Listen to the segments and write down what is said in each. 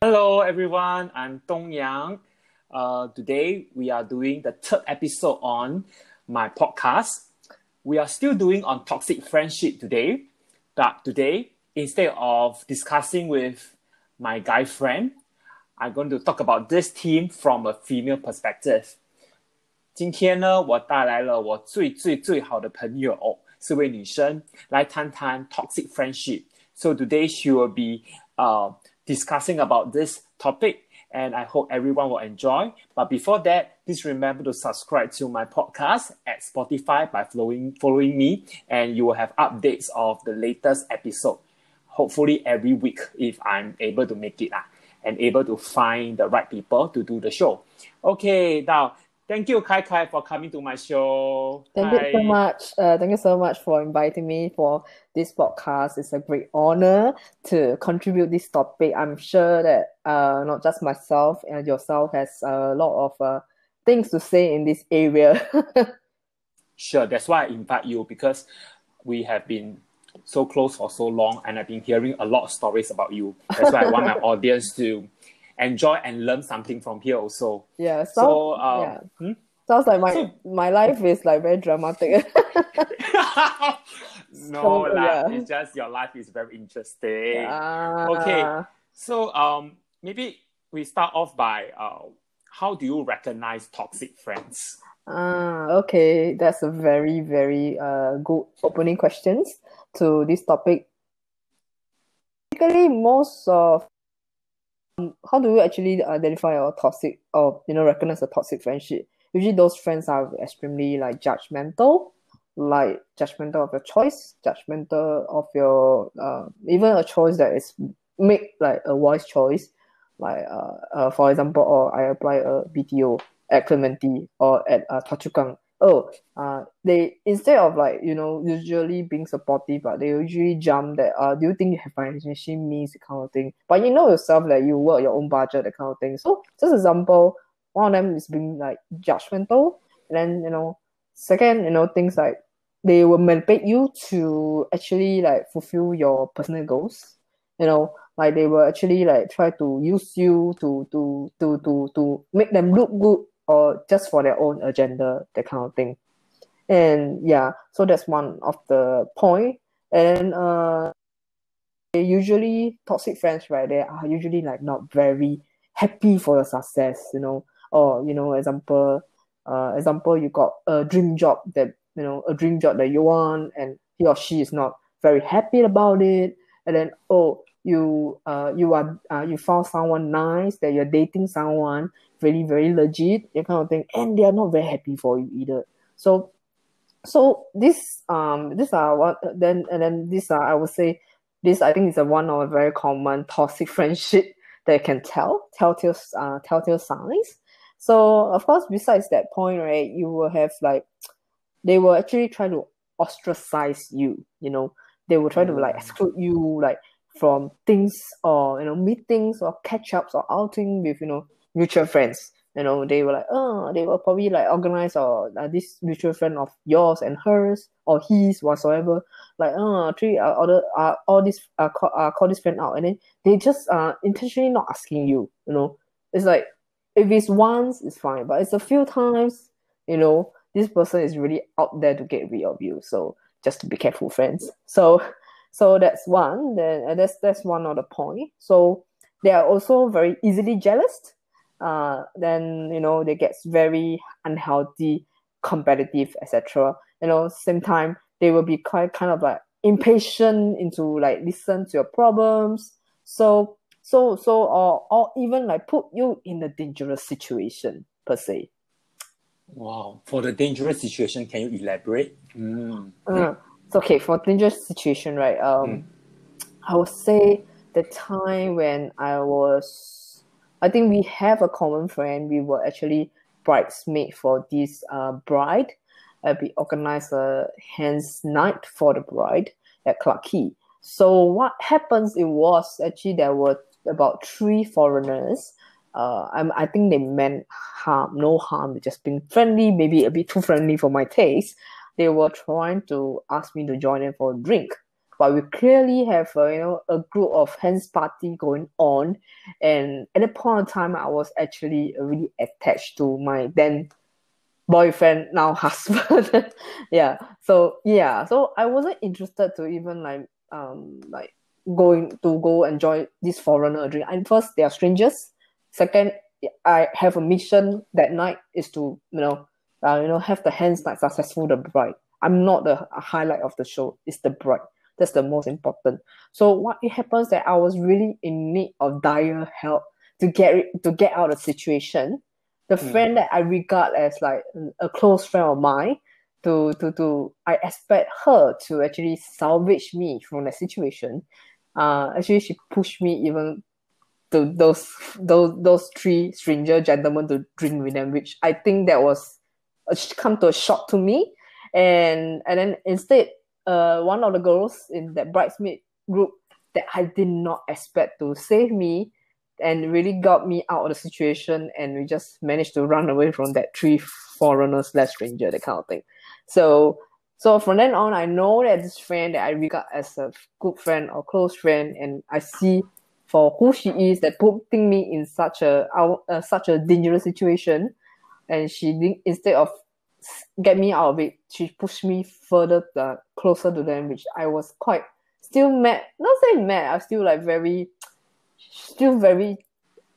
Hello everyone, I'm Dong Yang. Today we are doing the third episode on my podcast. We are still doing on toxic friendship today, but today instead of discussing with my guy friend, I'm going to talk about this theme from a female perspective. 今天呢，我带来了我最好的朋友，是位女生，来谈谈 toxic friendship. So today she will be discussing about this topic, and I hope everyone will enjoy. But before that, please remember to subscribe to my podcast at Spotify by following me, and you will have updates of the latest episode. Hopefully every week if I'm able to make it and able to find the right people to do the show. Okay, now thank you, Kai Kai, for coming to my show. Thank you so much. Thank you so much for inviting me for this podcast. It's a great honor to contribute this topic. I'm sure that not just myself and yourself has a lot of things to say in this area. Sure, that's why I invite you, because we have been so close for so long and I've been hearing a lot of stories about you. That's why I want my audience to enjoy and learn something from here also. Yeah. Sounds like my life is like very dramatic. No, it's just your life is very interesting. Okay, so maybe we start off by how do you recognize toxic friends? Okay, that's a very, very good opening questions to this topic. Basically, most of how do you actually identify a toxic or recognize a toxic friendship? Usually those friends are extremely judgmental of your choice, judgmental of your even a choice that is made like a wise choice, for example, or I apply a BTO at Clementi or at Choa Chu Kang. They instead of usually being supportive, but they usually jump that do you think you have financial means, kind of thing. But you know yourself that you work your own budget, that kind of thing. So just example, one of them is being judgmental, and then second, things like they will manipulate you to actually fulfill your personal goals. They will actually try to use you to make them look good, or just for their own agenda, that kind of thing. And so that's one of the point. And usually toxic friends, right? They are usually not very happy for your success, or example, you got a dream job that you want, and he or she is not very happy about it, and then you found someone nice, that you're dating someone very, very legit, that kind of thing, and they are not very happy for you either. So these are what then, and then these are, I would say, this I think is one of a very common toxic friendship that you can telltale signs. So of course, besides that point, right, you will have they will actually try to ostracize you. They will try to exclude you from things, or meetings or catch-ups or outing with mutual friends. They were they will probably organize this mutual friend of yours and hers or his whatsoever, all this call this friend out, and then they just intentionally not asking you. It's like, if it's once it's fine, but it's a few times, this person is really out there to get rid of you. So just to be careful, friends. So that's one. Then that's one other point. So they are also very easily jealous. Then they get very unhealthy, competitive, etc. Same time they will be kind of impatient into listen to your problems. So or even put you in a dangerous situation per se. Wow, for the dangerous situation, can you elaborate? Okay, for dangerous situation, right? I would say the time when I think we have a common friend. We were actually bridesmaid for this bride. We organized a hen's night for the bride at Clarke Quay. So what happens, it was actually there were about 3 foreigners. I think they meant no harm, just being friendly, maybe a bit too friendly for my taste. they were trying to ask me to join them for a drink. But we clearly have a group of hands party going on, and at that point of time, I was actually really attached to my then boyfriend, now husband. So I wasn't interested to even like go enjoy this foreigner drink. And first, they are strangers. Second, I have a mission that night is to have the hands like successful the bride. I'm not the highlight of the show. It's the bride. That's the most important. So what it happens that I was really in need of dire help to get out of the situation. The friend that I regard as like a close friend of mine, I expect her to actually salvage me from the situation. Actually, she pushed me even to those three stranger gentlemen to drink with them, which I think that was come to a shock to me. And then instead, one of the girls in that bridesmaid group that I did not expect to save me and really got me out of the situation, and we just managed to run away from that three foreigners / stranger, that kind of thing. So from then on, I know that this friend that I regard as a good friend or close friend, and I see for who she is, that putting me in such a dangerous situation, and she instead of get me out of it, she pushed me further closer to them, which I was quite still mad. Not saying mad, I was still like very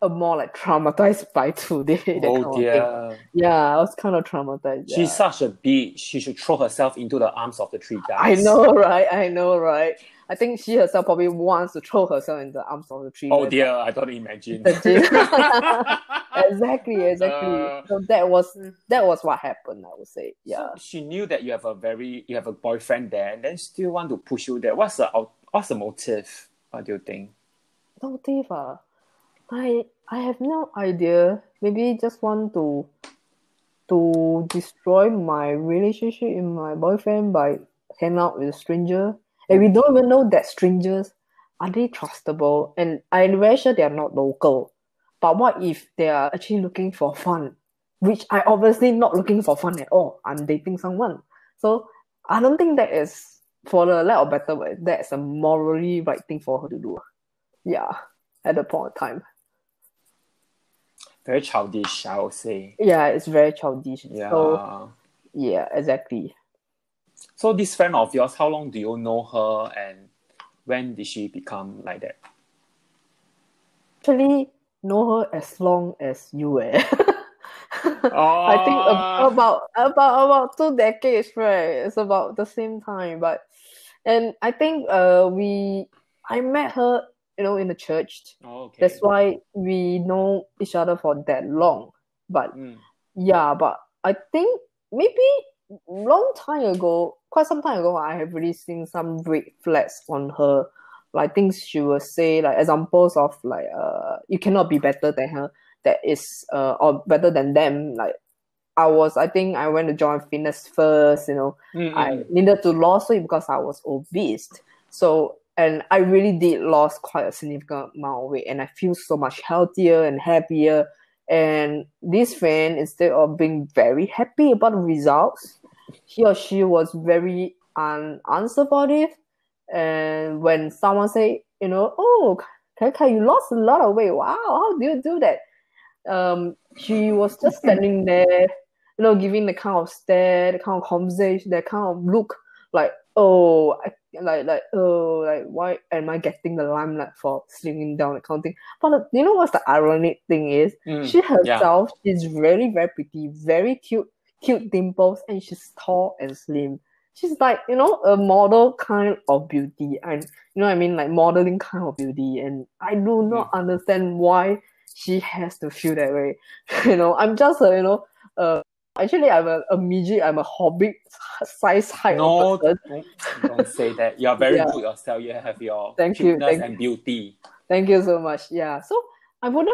more like traumatized by today. Oh dear. Yeah, I was kind of traumatized. She's such a bitch. She should throw herself into the arms of the three guys. I know, right? I think she herself probably wants to throw herself in the arms of the tree. Oh dear, I don't imagine. Exactly. So that was what happened, I would say. Yeah. So she knew that you have a boyfriend there, and then still want to push you there. What's the motive? What do you think? Motive? I have no idea. Maybe just want to destroy my relationship with my boyfriend by hanging out with a stranger. And we don't even know that strangers, are they trustable? And I'm very sure they are not local. But what if they are actually looking for fun? Which I obviously not looking for fun at all. I'm dating someone. So I don't think that is, for the lack of better word, that's a morally right thing for her to do. Yeah, at the point of time. Very childish, I would say. Yeah, it's very childish. Yeah. So, yeah, exactly. So this friend of yours, how long do you know her, and when did she become like that? Actually, know her as long as you. Oh. I think about 2 decades, right? It's about the same time, and I think I met her, in the church. Oh, okay. That's why we know each other for that long. But but I think maybe quite some time ago, I have really seen some red flags on her, like things she will say, like examples of like you cannot be better than her, that is or better than them. Like I think I went to join fitness first, I needed to lose weight because I was obese. So, and I really did lose quite a significant amount of weight, and I feel so much healthier and happier. And this friend, instead of being very happy about the results, he or she was very unsupportive. And when someone say, oh, Kai, you lost a lot of weight. Wow, how do you do that? She was just standing there, giving the kind of stare, the kind of conversation, that kind of look, like, oh, why am I getting the limelight for slimming down, that kind of thing. But you know what's the ironic thing is? She herself is very, very pretty, very cute dimples, and she's tall and slim. She's like, a model kind of beauty, and you know what I mean, like modeling kind of beauty. And I do not understand why she has to feel that way. I'm just actually, I'm a midget. I'm a hobbit size height. No, don't say that. You're very good yourself. You have your cuteness and beauty. Thank you so much. Yeah. So I don't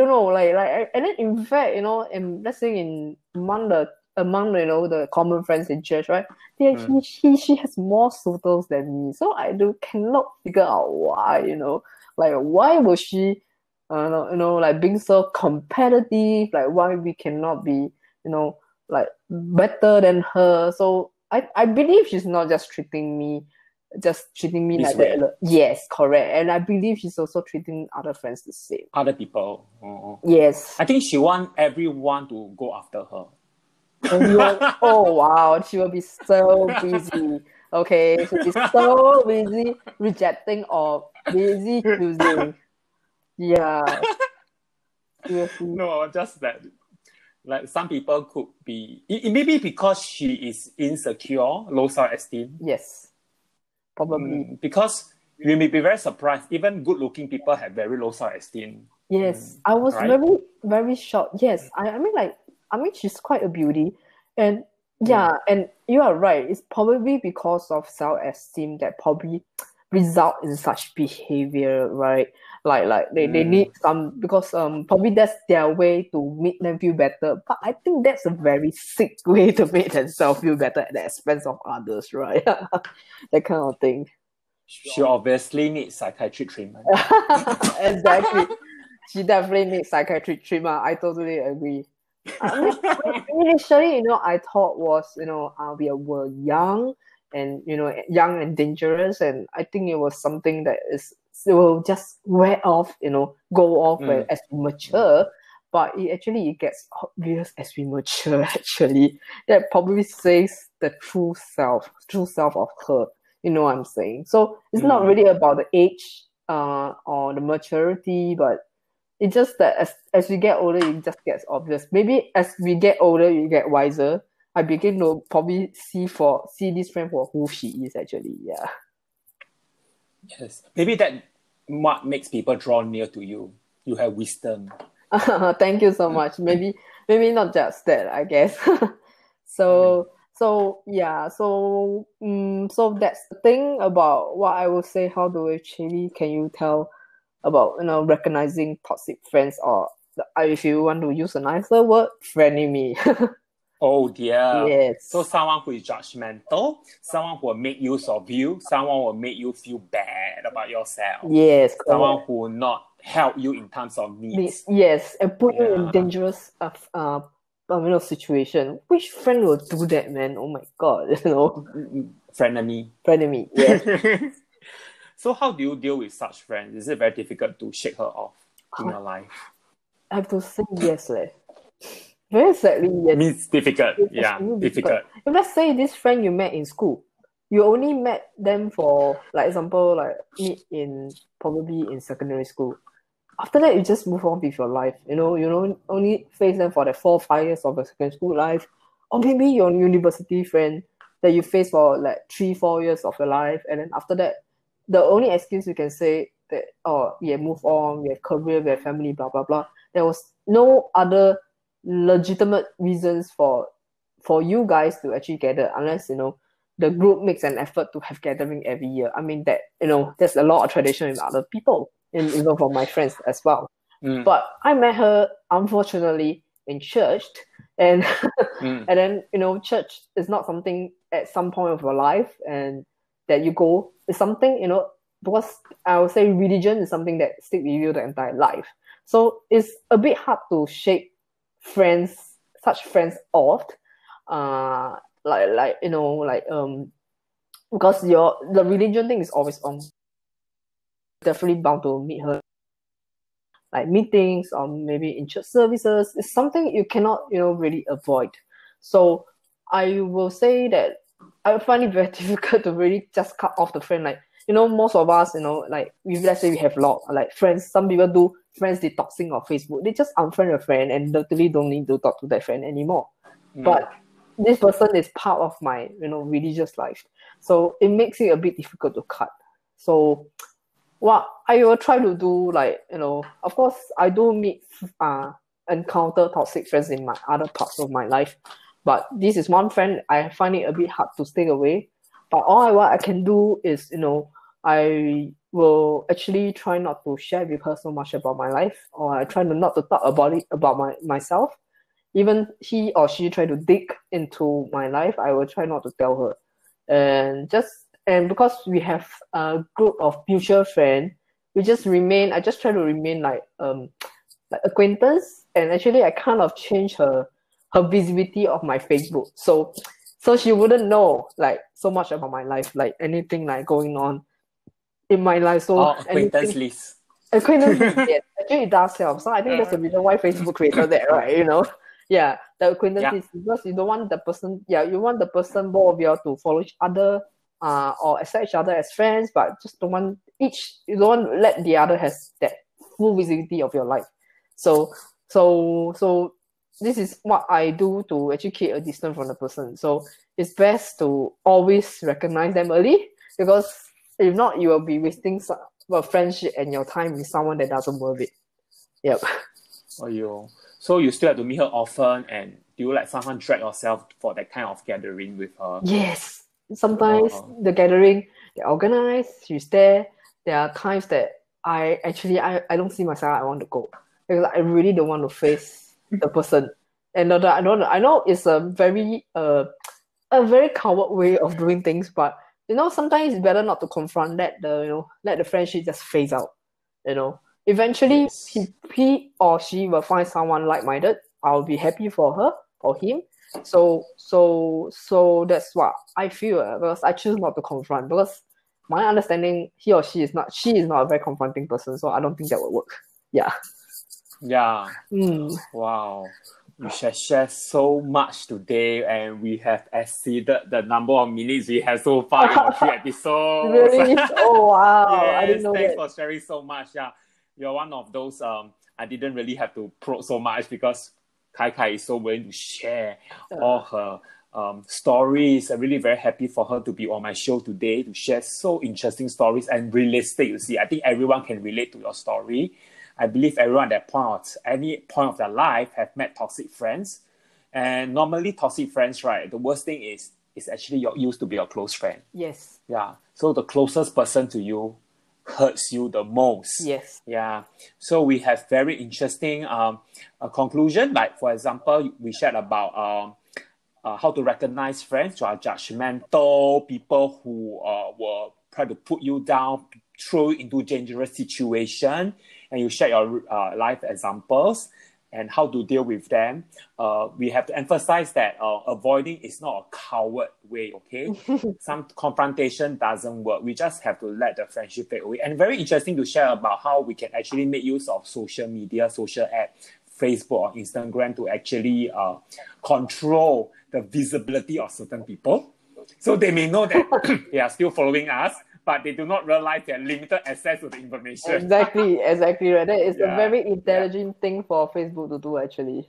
know, and then in fact, and let's say among the common friends in church, right? Yeah, she has more suitors than me. So I cannot figure out why, like why was she, like being so competitive? Like why we cannot be, like better than her. So I believe she's not just treating me This like way. that. Yes, correct. And I believe she's also treating other friends the same. Other people. Oh. Yes. I think she want everyone to go after her. Oh wow, she will be so busy. Okay, she'll be so busy rejecting or busy choosing. Yeah. Seriously. No, just that. Like some people could be, it may be because she is insecure, low self-esteem. Yes. Probably. Because you may be very surprised. Even good-looking people have very low self-esteem. Yes. I was right? very, very shocked. Yes. I mean she's quite a beauty. And yeah, and you are right. It's probably because of self-esteem that probably result in such behavior, right? Like they need some, because probably that's their way to make them feel better. But I think that's a very sick way to make themselves feel better at the expense of others, right? That kind of thing. She obviously needs psychiatric treatment. Exactly. She definitely needs psychiatric treatment. I totally agree. Initially, I thought was, we were young and, young and dangerous. And I think it was something that it will just wear off, go off as we mature. But it gets obvious as we mature, actually. That probably says the true self of her. You know what I'm saying? So it's not really about the age or the maturity, but it's just that as we get older, it just gets obvious. Maybe as we get older, you get wiser. I begin to probably see this friend for who she is actually. Yeah. Yes. Maybe that what makes people draw near to you. You have wisdom. Thank you so much. Maybe not just that, I guess. So yeah, so that's the thing about what I would say. How do actually can you tell about recognizing toxic friends, or if you want to use a nicer word, frenemy? Oh dear. Yes. So someone who is judgmental, someone who will make use of you, someone will make you feel bad about yourself. Yes, someone who will not help you in terms of needs. Yes, and put you in dangerous situation. Which friend will do that, man? Oh my god, Frenemy. Frenemy, yes. So how do you deal with such friends? Is it very difficult to shake her off in your life? I have to say yes, very sadly, yes. Means difficult. Difficult. If let's say this friend you met in school, you only met them for, like, example, like meet in probably in secondary school. After that, you just move on with your life. You only face them for the 4-5 years of your secondary school life, or maybe your university friend that you face for like 3-4 years of your life, and then after that, the only excuse you can say that, oh, we have moved on, we have career, we have family, blah blah blah. There was no other legitimate reasons for you guys to actually gather, unless the group makes an effort to have gathering every year. I mean that there's a lot of tradition with other people, and even for my friends as well. But I met her unfortunately in church, and and then church is not something at some point of your life and that you go. It's something because I would say religion is something that stick with you the entire life. So it's a bit hard to shake such friends off. Because the religion thing is always on. Definitely bound to meet her, like meetings or maybe in church services. It's something you cannot really avoid. So I will say that I find it very difficult to really just cut off the friend. Like most of us, like let's say we have a lot like friends. Some people do friends detoxing on Facebook. They just unfriend a friend and literally don't need to talk to that friend anymore. But this person is part of my religious life, so it makes it a bit difficult to cut. So what I will try to do, of course I do encounter toxic friends in my other parts of my life, but this is one friend I find it a bit hard to stay away. But what I can do is I will actually try not to share with her so much about my life, or I try not to talk about myself. Even he or she try to dig into my life, I will try not to tell her. And because we have a group of mutual friends, I just try to remain like acquaintance. And actually I kind of change her her visibility of my Facebook. So she wouldn't know like so much about my life, like anything like going on in my life. So acquaintance list. Acquaintance list, yes, actually it does help. So I think that's the reason why Facebook created that, right? Yeah, the acquaintance list, because you don't want the person, you want the person, both of you to follow each other, or accept each other as friends, but just you don't want to let the other has that full visibility of your life. So this is what I do to actually create a distance from the person. So it's best to always recognize them early, because if not, you will be wasting a friendship and your time with someone that doesn't worth it. Yep. So you still have to meet her often, and do you like someone drag yourself for that kind of gathering with her? Yes. Sometimes the gathering, they're organized, she's there. There are times that I don't see myself, I want to go. Because I really don't want to face the person. And I know it's a very coward way of doing things, but sometimes it's better not to confront that, let the friendship just phase out. Eventually he or she will find someone like-minded. I'll be happy for her or him. So that's what I feel, because I choose not to confront, because my understanding, she is not a very confronting person, so I don't think that will work. Yeah. Wow, we shared so much today, and we have exceeded the number of minutes we have so far in our 3 episodes. Really? Oh wow. Yes, I didn't know thanks that. for sharing so much. You're one of those I didn't really have to probe so much, because Kai is so willing to share all her stories. I'm really very happy for her to be on my show today to share so interesting stories and realistic. You see, I think everyone can relate to your story. I believe everyone at any point of their life have met toxic friends. And normally toxic friends, right, the worst thing is actually used to be your close friend. Yes. Yeah. So the closest person to you hurts you the most. Yes. Yeah. So we have very interesting a conclusion. Like, for example, we shared about how to recognize friends who are judgmental, people who will try to put you down, throw you into dangerous situation, and you share your life examples and how to deal with them. We have to emphasize that avoiding is not a coward way, okay? Some confrontation doesn't work. We just have to let the friendship fade away. And very interesting to share about how we can actually make use of social media, social app, Facebook or Instagram to actually control the visibility of certain people. So they may know that they are still following us, but they do not realize they have limited access to the information. Exactly right. That is a very intelligent thing for Facebook to do, actually.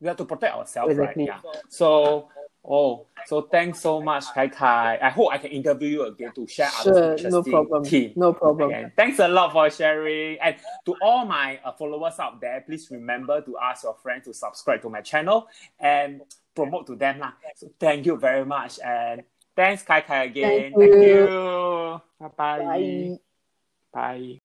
We have to protect ourselves, Exactly. right? Yeah. So thanks so much, Kai. I hope I can interview you again to share other interesting team. No problem. And thanks a lot for sharing. And to all my followers out there, please remember to ask your friends to subscribe to my channel and promote to them. So thank you very much. And thanks, Kai again. Thank you. Bye-bye. Bye. Bye.